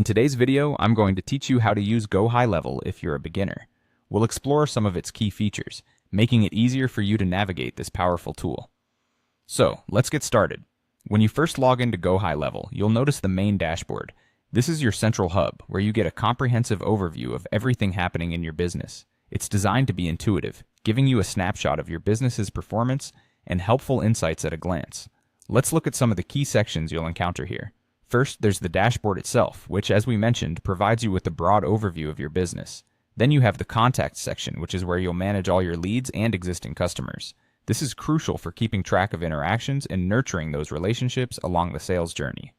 In today's video, I'm going to teach you how to use GoHighLevel if you're a beginner. We'll explore some of its key features, making it easier for you to navigate this powerful tool. So, let's get started. When you first log into GoHighLevel, you'll notice the main dashboard. This is your central hub, where you get a comprehensive overview of everything happening in your business. It's designed to be intuitive, giving you a snapshot of your business's performance and helpful insights at a glance. Let's look at some of the key sections you'll encounter here. First, there's the dashboard itself, which, as we mentioned, provides you with a broad overview of your business. Then you have the Contacts section, which is where you'll manage all your leads and existing customers. This is crucial for keeping track of interactions and nurturing those relationships along the sales journey.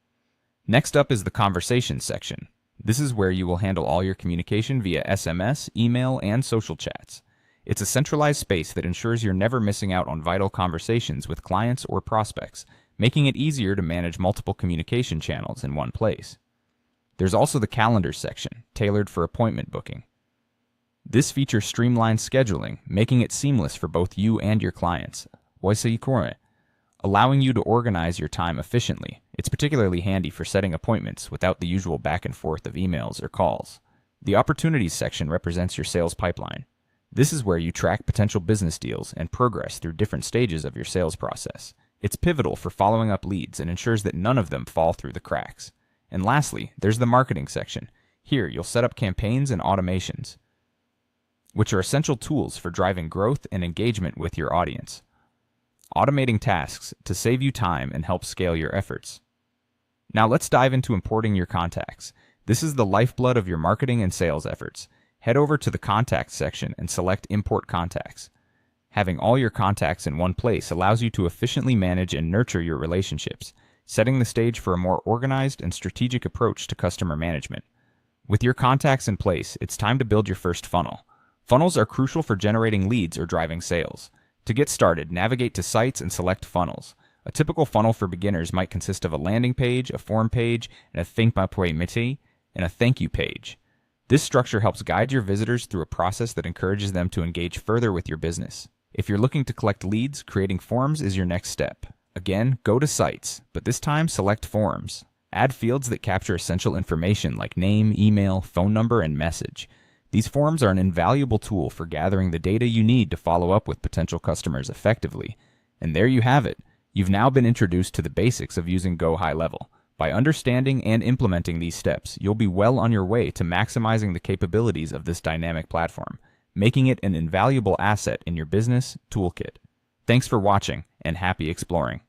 Next up is the Conversations section. This is where you will handle all your communication via SMS, email, and social chats. It's a centralized space that ensures you're never missing out on vital conversations with clients or prospects, making it easier to manage multiple communication channels in one place. There's also the Calendars section, tailored for appointment booking. This feature streamlines scheduling, making it seamless for both you and your clients, allowing you to organize your time efficiently. It's particularly handy for setting appointments without the usual back and forth of emails or calls. The Opportunities section represents your sales pipeline. This is where you track potential business deals and progress through different stages of your sales process. It's pivotal for following up leads and ensures that none of them fall through the cracks. And lastly, there's the Marketing section. Here, you'll set up campaigns and automations, which are essential tools for driving growth and engagement with your audience. Automating tasks to save you time and help scale your efforts. Now let's dive into importing your contacts. This is the lifeblood of your marketing and sales efforts. Head over to the Contacts section and select Import Contacts. Having all your contacts in one place allows you to efficiently manage and nurture your relationships, setting the stage for a more organized and strategic approach to customer management. With your contacts in place, it's time to build your first funnel. Funnels are crucial for generating leads or driving sales. To get started, navigate to Sites and select Funnels. A typical funnel for beginners might consist of a landing page, a form page, and a thank you page. This structure helps guide your visitors through a process that encourages them to engage further with your business. If you're looking to collect leads, creating forms is your next step. Again, go to Sites, but this time select Forms. Add fields that capture essential information like name, email, phone number, and message. These forms are an invaluable tool for gathering the data you need to follow up with potential customers effectively. And there you have it. You've now been introduced to the basics of using GoHighLevel. By understanding and implementing these steps, you'll be well on your way to maximizing the capabilities of this dynamic platform, making it an invaluable asset in your business toolkit. Thanks for watching, and happy exploring.